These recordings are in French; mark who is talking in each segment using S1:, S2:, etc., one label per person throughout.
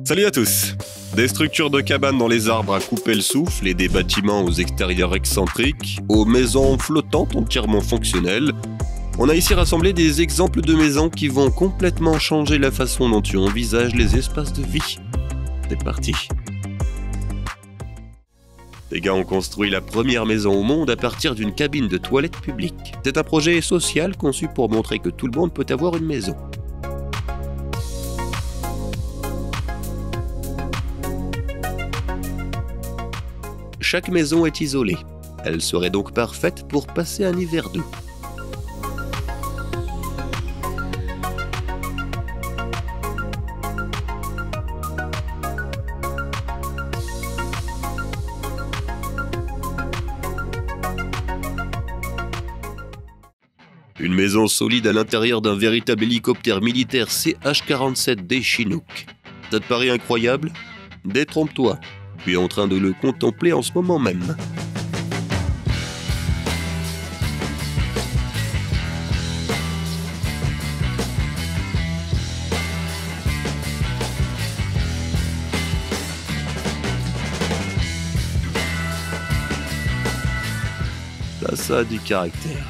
S1: Salut à tous! Des structures de cabanes dans les arbres à couper le souffle et des bâtiments aux extérieurs excentriques, aux maisons flottantes entièrement fonctionnelles, on a ici rassemblé des exemples de maisons qui vont complètement changer la façon dont tu envisages les espaces de vie. C'est parti! Les gars ont construit la première maison au monde à partir d'une cabine de toilette publique. C'est un projet social conçu pour montrer que tout le monde peut avoir une maison. Chaque maison est isolée. Elle serait donc parfaite pour passer un hiver doux. Une maison solide à l'intérieur d'un véritable hélicoptère militaire CH-47D Chinook. Ça te paraît incroyable? Détrompe-toi. Je suis en train de le contempler en ce moment même. Ça a du caractère.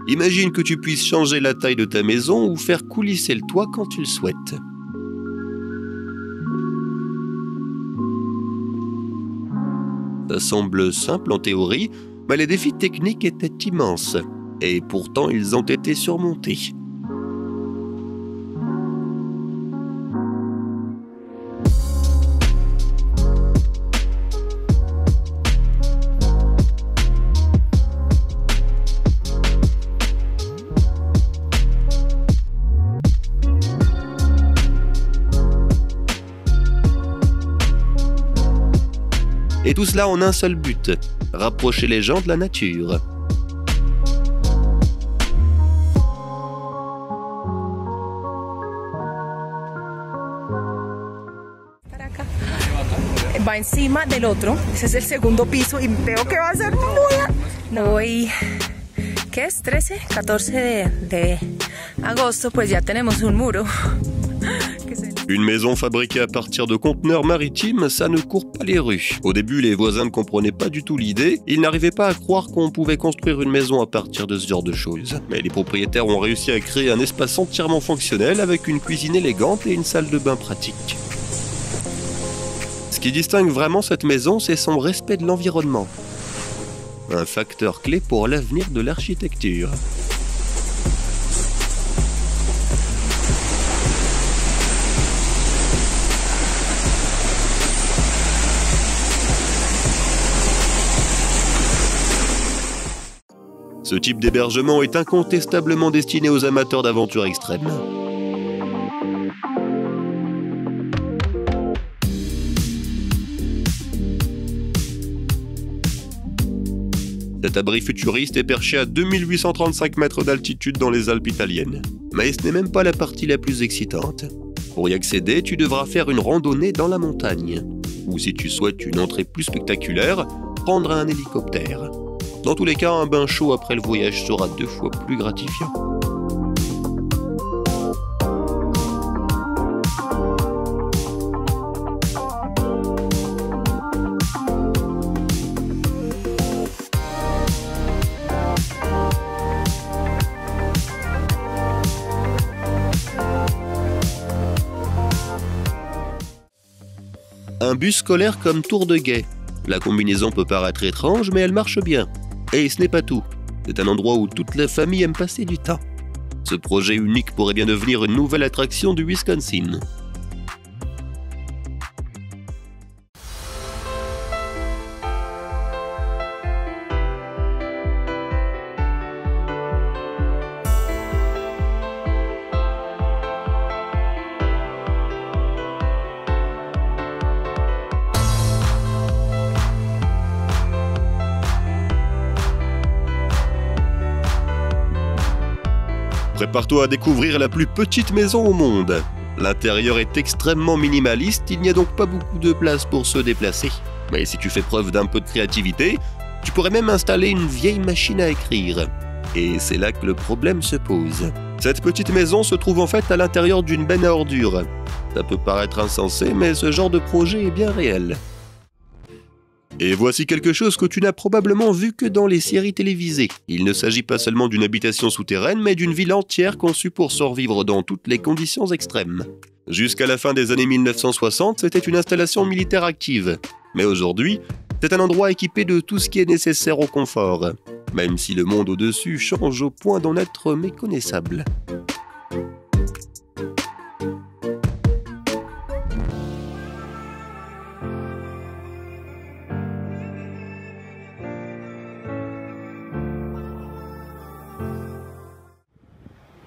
S1: Imagine que tu puisses changer la taille de ta maison ou faire coulisser le toit quand tu le souhaites. Ça semble simple en théorie, mais les défis techniques étaient immenses. Et pourtant, ils ont été surmontés. Et tout cela en un seul but, rapprocher les gens de la nature.
S2: Va encima del otro, ese es el segundo piso y veo que va a ser muy... Hoy, ¿qué es? 13, 14 de agosto, pues ya tenemos un muro.
S1: Une maison fabriquée à partir de conteneurs maritimes, ça ne court pas les rues. Au début, les voisins ne comprenaient pas du tout l'idée. Ils n'arrivaient pas à croire qu'on pouvait construire une maison à partir de ce genre de choses. Mais les propriétaires ont réussi à créer un espace entièrement fonctionnel avec une cuisine élégante et une salle de bain pratique. Ce qui distingue vraiment cette maison, c'est son respect de l'environnement. Un facteur clé pour l'avenir de l'architecture. Ce type d'hébergement est incontestablement destiné aux amateurs d'aventures extrêmes. Cet abri futuriste est perché à 2835 mètres d'altitude dans les Alpes italiennes. Mais ce n'est même pas la partie la plus excitante. Pour y accéder, tu devras faire une randonnée dans la montagne. Ou si tu souhaites une entrée plus spectaculaire, prendre un hélicoptère. Dans tous les cas, un bain chaud après le voyage sera 2 fois plus gratifiant. Un bus scolaire comme tour de guet. La combinaison peut paraître étrange, mais elle marche bien. Et ce n'est pas tout. C'est un endroit où toute la famille aime passer du temps. Ce projet unique pourrait bien devenir une nouvelle attraction du Wisconsin. Prépare-toi à découvrir la plus petite maison au monde. L'intérieur est extrêmement minimaliste, il n'y a donc pas beaucoup de place pour se déplacer. Mais si tu fais preuve d'un peu de créativité, tu pourrais même installer une vieille machine à écrire. Et c'est là que le problème se pose. Cette petite maison se trouve en fait à l'intérieur d'une benne à ordures. Ça peut paraître insensé, mais ce genre de projet est bien réel. Et voici quelque chose que tu n'as probablement vu que dans les séries télévisées. Il ne s'agit pas seulement d'une habitation souterraine, mais d'une ville entière conçue pour survivre dans toutes les conditions extrêmes. Jusqu'à la fin des années 1960, c'était une installation militaire active. Mais aujourd'hui, c'est un endroit équipé de tout ce qui est nécessaire au confort. Même si le monde au-dessus change au point d'en être méconnaissable.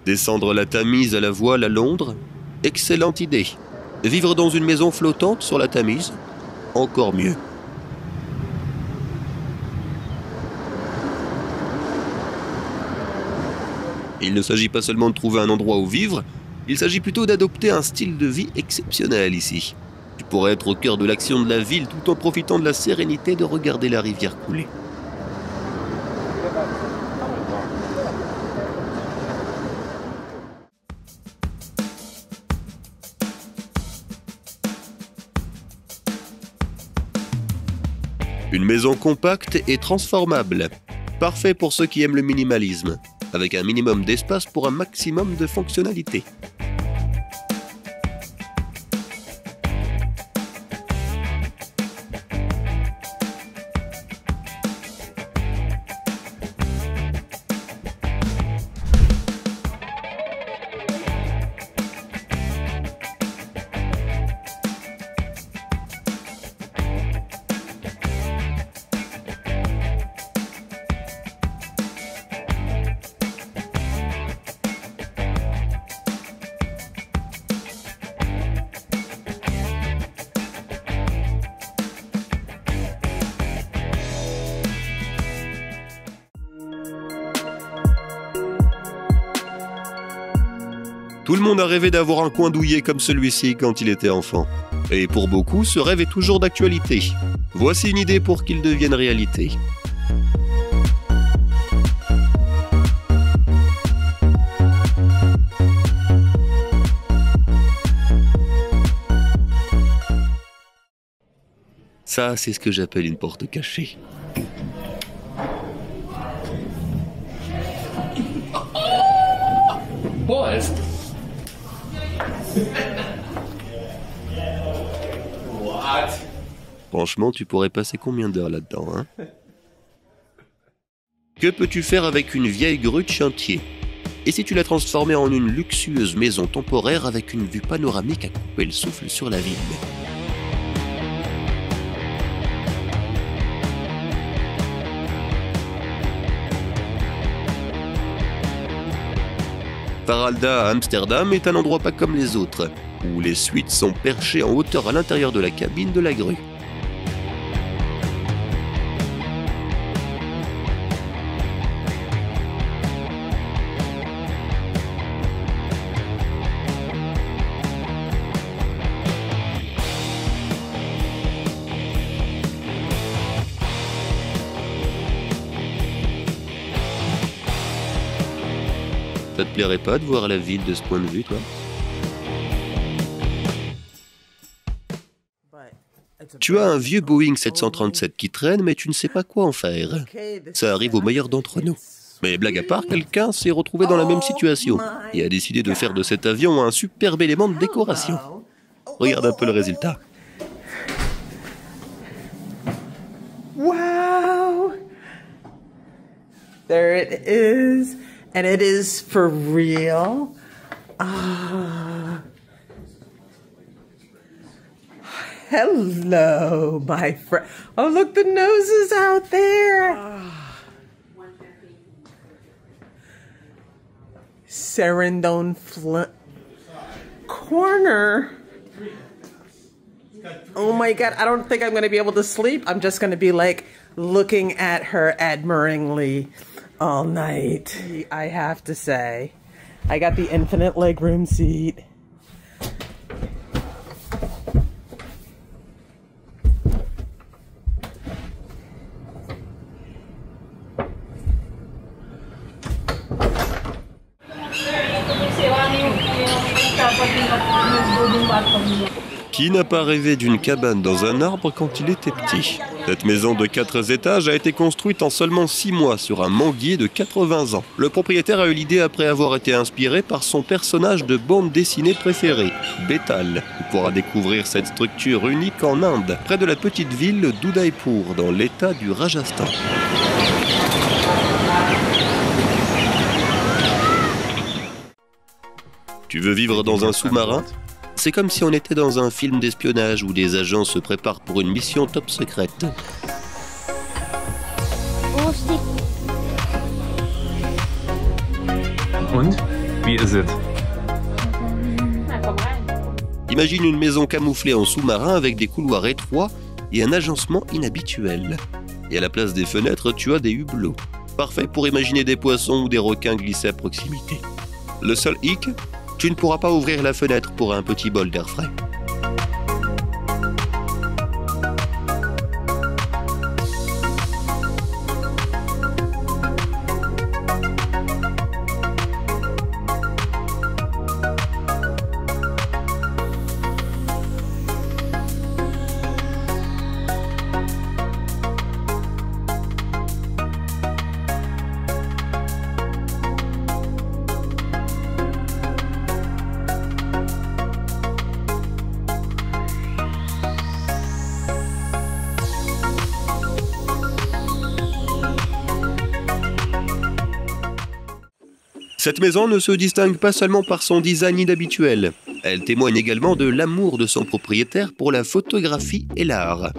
S1: Descendre la Tamise à la voile à Londres? Excellente idée. Vivre dans une maison flottante sur la Tamise? Encore mieux. Il ne s'agit pas seulement de trouver un endroit où vivre, il s'agit plutôt d'adopter un style de vie exceptionnel ici. Tu pourrais être au cœur de l'action de la ville tout en profitant de la sérénité de regarder la rivière couler. Une maison compacte et transformable, parfait pour ceux qui aiment le minimalisme, avec un minimum d'espace pour un maximum de fonctionnalités. Tout le monde a rêvé d'avoir un coin douillet comme celui-ci quand il était enfant. Et pour beaucoup, ce rêve est toujours d'actualité. Voici une idée pour qu'il devienne réalité. Ça, c'est ce que j'appelle une porte cachée.
S3: Boys. What?
S1: Franchement, tu pourrais passer combien d'heures là-dedans, hein? Que peux-tu faire avec une vieille grue de chantier? Et si tu la transformais en une luxueuse maison temporaire avec une vue panoramique à couper le souffle sur la ville? Faralda à Amsterdam est un endroit pas comme les autres, où les suites sont perchées en hauteur à l'intérieur de la cabine de la grue. Ça te plairait pas de voir la ville de ce point de vue, toi? Tu as un vieux Boeing 737 qui traîne, mais tu ne sais pas quoi en faire. Ça arrive aux meilleurs d'entre nous. Mais blague à part, quelqu'un s'est retrouvé dans la même situation et a décidé de faire de cet avion un superbe élément de décoration. Regarde un peu le résultat.
S4: Wow! There it is. And it is for real. Hello, my friend. Oh, look, the nose is out there. Serendon Corner. Oh my God, I don't think I'm going to be able to sleep. I'm just going to be like looking at her admiringly all night. I have to say, I got the infinite legroom seat.
S1: Qui n'a pas rêvé d'une cabane dans un arbre quand il était petit? Cette maison de 4 étages a été construite en seulement 6 mois sur un manguier de 80 ans. Le propriétaire a eu l'idée après avoir été inspiré par son personnage de bande dessinée préféré, Betal. Il pourra découvrir cette structure unique en Inde, près de la petite ville d'Udaipur, dans l'état du Rajasthan. Tu veux vivre dans un sous-marin? C'est comme si on était dans un film d'espionnage où des agents se préparent pour une mission top secrète.
S3: Und? Wie ist es?
S1: Imagine une maison camouflée en sous-marin avec des couloirs étroits et un agencement inhabituel. Et à la place des fenêtres, tu as des hublots. Parfait pour imaginer des poissons ou des requins glisser à proximité. Le seul hic, tu ne pourras pas ouvrir la fenêtre pour un petit bol d'air frais. Cette maison ne se distingue pas seulement par son design inhabituel, elle témoigne également de l'amour de son propriétaire pour la photographie et l'art.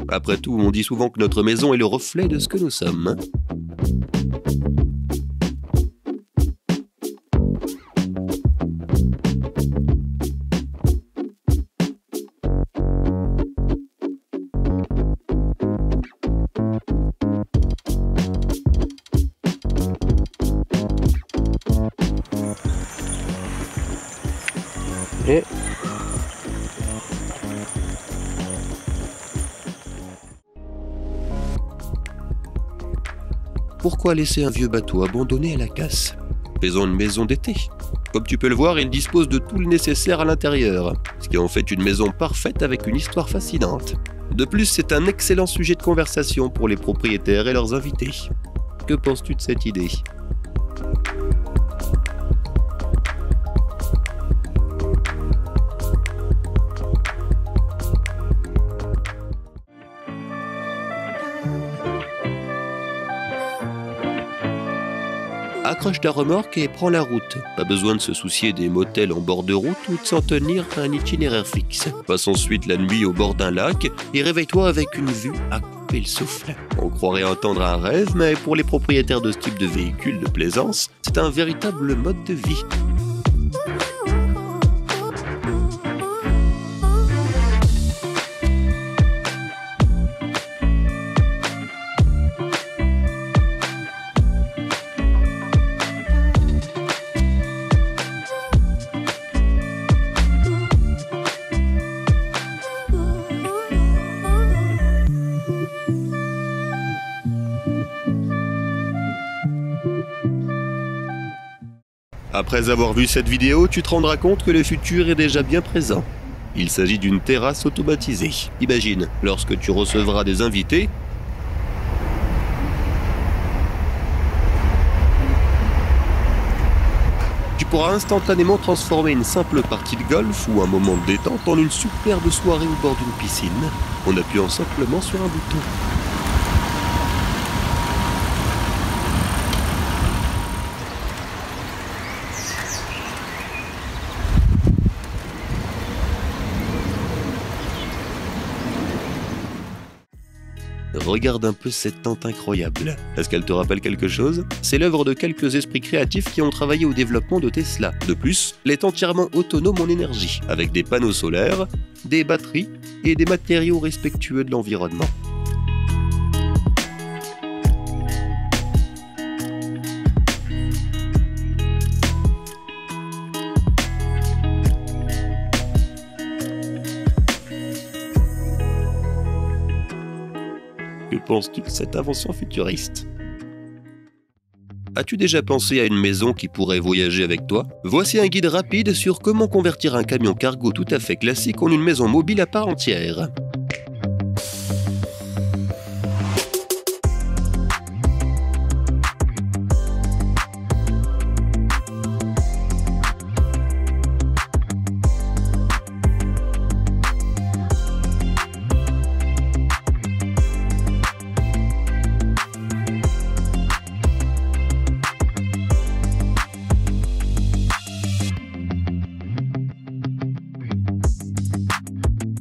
S1: Après tout, on dit souvent que notre maison est le reflet de ce que nous sommes.
S5: Et
S1: pourquoi laisser un vieux bateau abandonné à la casse? Faisons une maison d'été. Comme tu peux le voir, il dispose de tout le nécessaire à l'intérieur, ce qui en fait une maison parfaite avec une histoire fascinante. De plus, c'est un excellent sujet de conversation pour les propriétaires et leurs invités. Que penses-tu de cette idée ? Accroche ta remorque et prends la route. Pas besoin de se soucier des motels en bord de route ou de s'en tenir à un itinéraire fixe. Passe ensuite la nuit au bord d'un lac et réveille-toi avec une vue à couper le souffle. On croirait entendre un rêve, mais pour les propriétaires de ce type de véhicule de plaisance, c'est un véritable mode de vie. Après avoir vu cette vidéo, tu te rendras compte que le futur est déjà bien présent. Il s'agit d'une terrasse automatisée. Imagine, lorsque tu recevras des invités, tu pourras instantanément transformer une simple partie de golf ou un moment de détente en une superbe soirée au bord d'une piscine, en appuyant simplement sur un bouton. Regarde un peu cette tente incroyable. Est-ce qu'elle te rappelle quelque chose? C'est l'œuvre de quelques esprits créatifs qui ont travaillé au développement de Tesla. De plus, elle est entièrement autonome en énergie, avec des panneaux solaires, des batteries et des matériaux respectueux de l'environnement. penses-tu de cette invention futuriste? As-tu déjà pensé à une maison qui pourrait voyager avec toi? Voici un guide rapide sur comment convertir un camion cargo tout à fait classique en une maison mobile à part entière.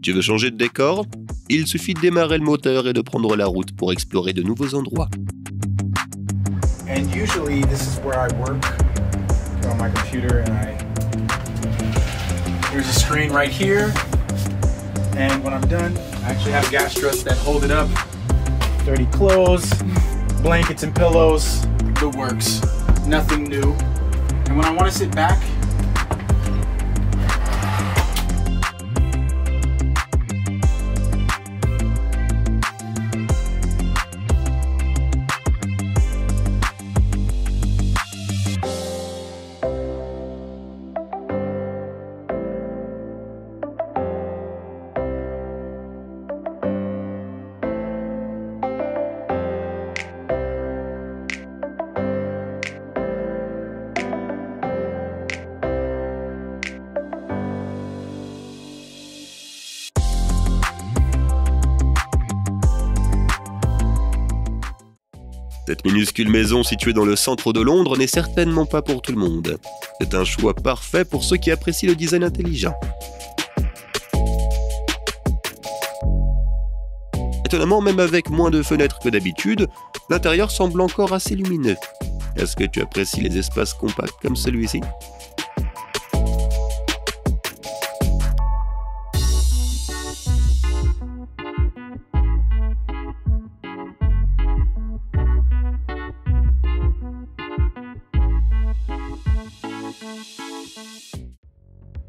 S1: Tu veux changer de décor? Il suffit de démarrer le moteur et de prendre la route pour explorer de nouveaux endroits.
S5: And usually this is where I work on my computer, and there's a screen right here, and when I'm done I actually have gas struts that hold it up. Dirty clothes, blankets and pillows, the works, nothing new. And when I want to sit back,
S1: Cette minuscule maison située dans le centre de Londres n'est certainement pas pour tout le monde. C'est un choix parfait pour ceux qui apprécient le design intelligent. Étonnamment, même avec moins de fenêtres que d'habitude, l'intérieur semble encore assez lumineux. Est-ce que tu apprécies les espaces compacts comme celui-ci ?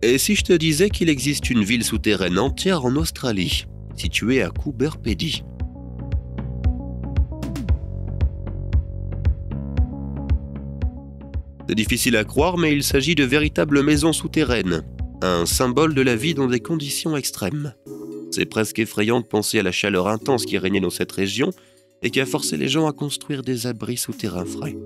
S1: Et si je te disais qu'il existe une ville souterraine entière en Australie, située à Coober Pedy? C'est difficile à croire, mais il s'agit de véritables maisons souterraines, un symbole de la vie dans des conditions extrêmes. C'est presque effrayant de penser à la chaleur intense qui régnait dans cette région et qui a forcé les gens à construire des abris souterrains frais.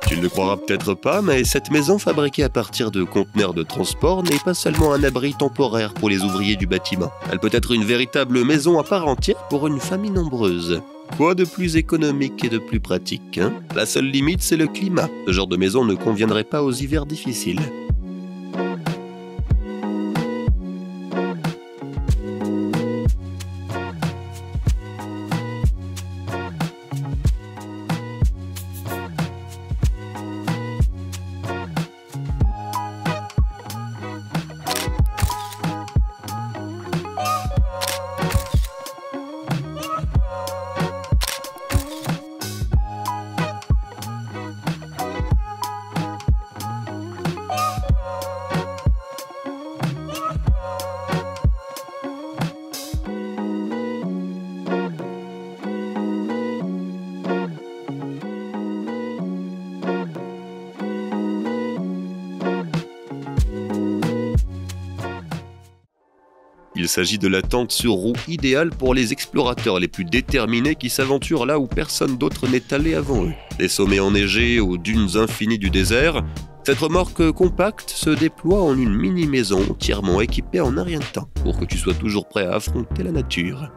S1: Tu ne le croiras peut-être pas, mais cette maison fabriquée à partir de conteneurs de transport n'est pas seulement un abri temporaire pour les ouvriers du bâtiment. Elle peut être une véritable maison à part entière pour une famille nombreuse. Quoi de plus économique et de plus pratique, hein? La seule limite, c'est le climat. Ce genre de maison ne conviendrait pas aux hivers difficiles. Il s'agit de la tente sur roue idéale pour les explorateurs les plus déterminés qui s'aventurent là où personne d'autre n'est allé avant eux. Des sommets enneigés aux dunes infinies du désert, cette remorque compacte se déploie en une mini-maison entièrement équipée en un rien de temps pour que tu sois toujours prêt à affronter la nature.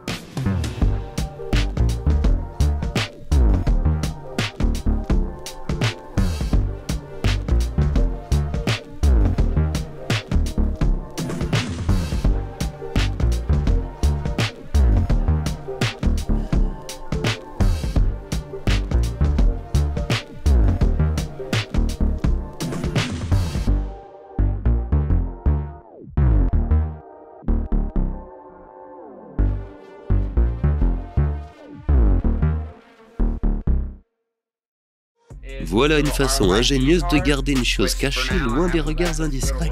S1: Voilà une façon ingénieuse de garder une chose cachée loin des regards indiscrets.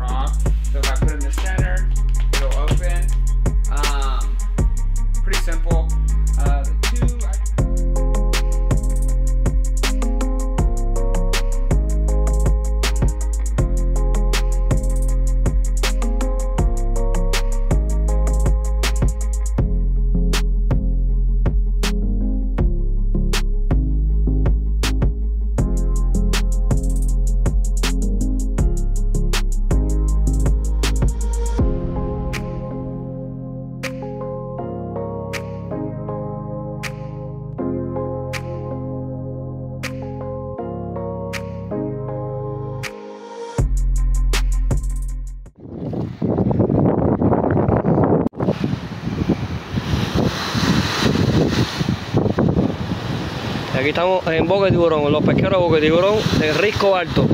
S6: Aquí estamos en Boca de Tiburón, en los pesqueros de Boca de Tiburón, en Risco Alto.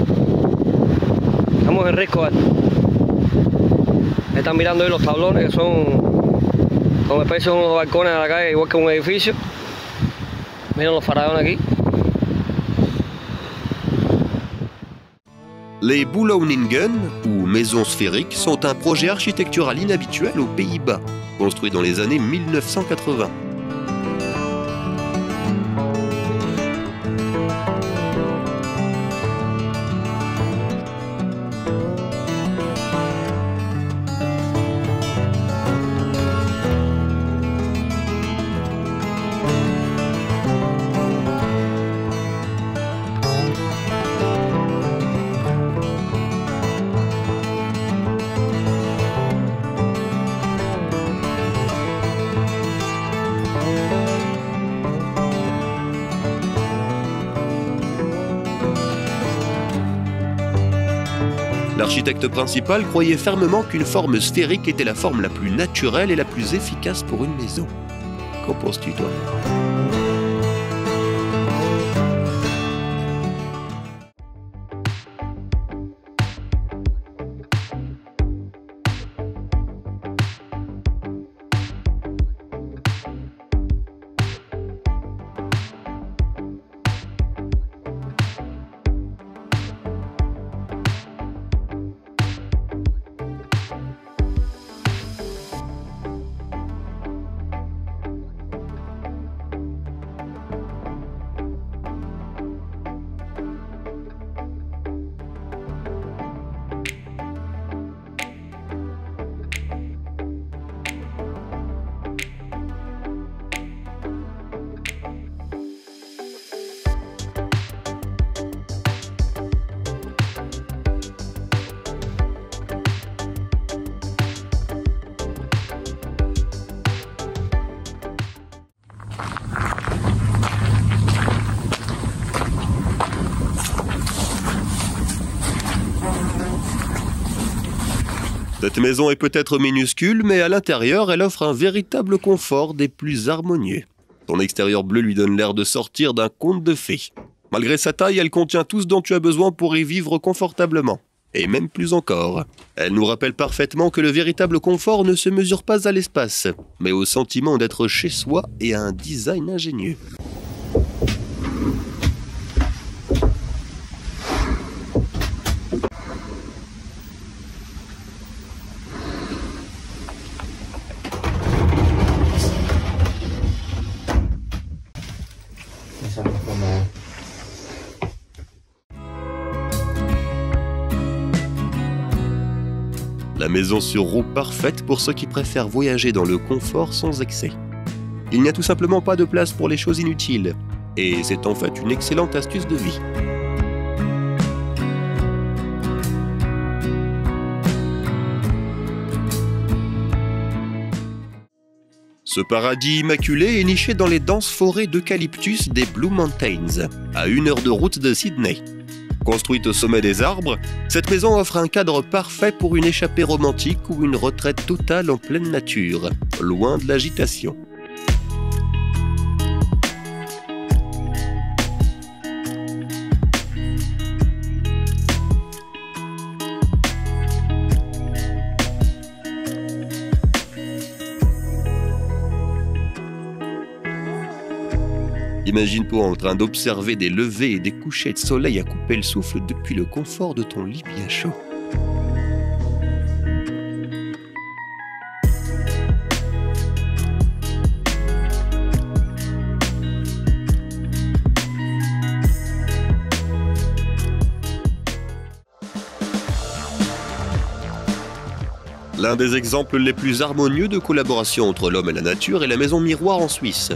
S6: Estamos en Risco Alto. Están mirando ahí los tablones, que son como especies de unos balcones a la calle, igual que un edificio. Miren los faraones aquí.
S1: Les Boulougningen, ou maisons sphériques, sont un projet architectural inhabituel aux Pays-Bas, construit dans les années 1980. L'architecte principal croyait fermement qu'une forme sphérique était la forme la plus naturelle et la plus efficace pour une maison. Qu'en penses-tu, toi ? Cette maison est peut-être minuscule, mais à l'intérieur, elle offre un véritable confort des plus harmonieux. Son extérieur bleu lui donne l'air de sortir d'un conte de fées. Malgré sa taille, elle contient tout ce dont tu as besoin pour y vivre confortablement. Et même plus encore. Elle nous rappelle parfaitement que le véritable confort ne se mesure pas à l'espace, mais au sentiment d'être chez soi et à un design ingénieux. La maison sur roue parfaite pour ceux qui préfèrent voyager dans le confort sans excès. Il n'y a tout simplement pas de place pour les choses inutiles, et c'est en fait une excellente astuce de vie. Ce paradis immaculé est niché dans les denses forêts d'eucalyptus des Blue Mountains, à 1 heure de route de Sydney. Construite au sommet des arbres, cette maison offre un cadre parfait pour une échappée romantique ou une retraite totale en pleine nature, loin de l'agitation. Imagine-toi en train d'observer des levées et des couchers de soleil à couper le souffle depuis le confort de ton lit bien chaud. L'un des exemples les plus harmonieux de collaboration entre l'homme et la nature est la maison miroir en Suisse.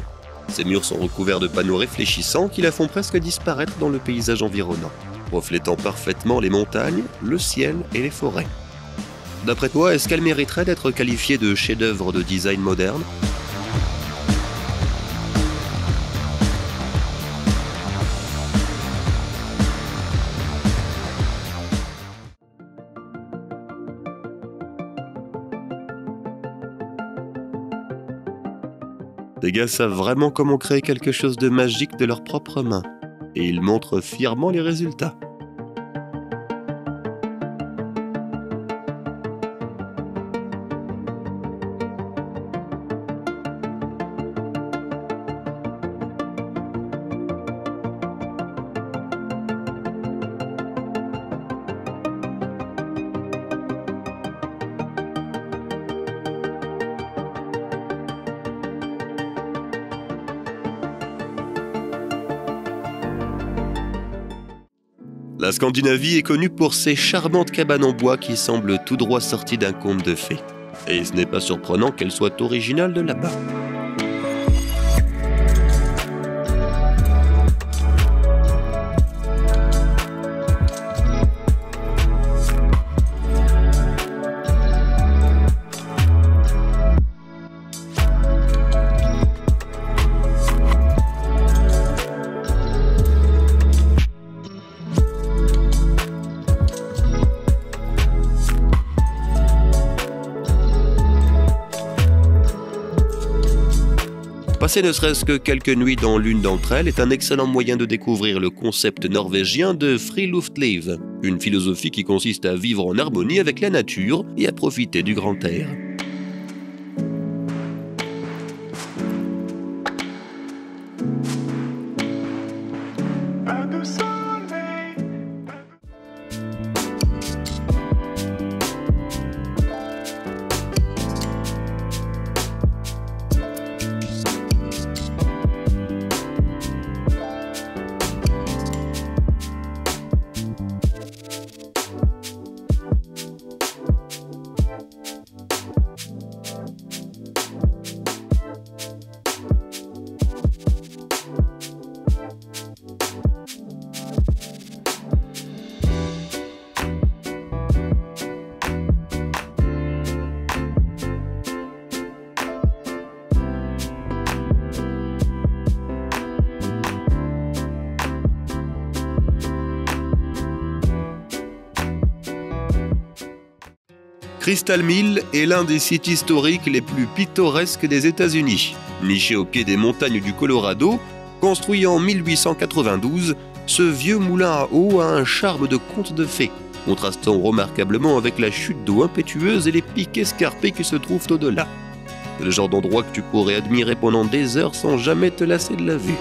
S1: Ses murs sont recouverts de panneaux réfléchissants qui la font presque disparaître dans le paysage environnant, reflétant parfaitement les montagnes, le ciel et les forêts. D'après toi, est-ce qu'elle mériterait d'être qualifiée de chef-d'œuvre de design moderne ? Les gars savent vraiment comment créer quelque chose de magique de leurs propres mains, et ils montrent fièrement les résultats. La Scandinavie est connue pour ses charmantes cabanes en bois qui semblent tout droit sorties d'un conte de fées. Et ce n'est pas surprenant qu'elles soient originales de là-bas. Passer ne serait-ce que quelques nuits dans l'une d'entre elles est un excellent moyen de découvrir le concept norvégien de Friluftsliv, une philosophie qui consiste à vivre en harmonie avec la nature et à profiter du grand air. Crystal Mill est l'un des sites historiques les plus pittoresques des États-Unis. Niché au pied des montagnes du Colorado, construit en 1892, ce vieux moulin à eau a un charme de conte de fées, contrastant remarquablement avec la chute d'eau impétueuse et les pics escarpés qui se trouvent au-delà. C'est le genre d'endroit que tu pourrais admirer pendant des heures sans jamais te lasser de la vue.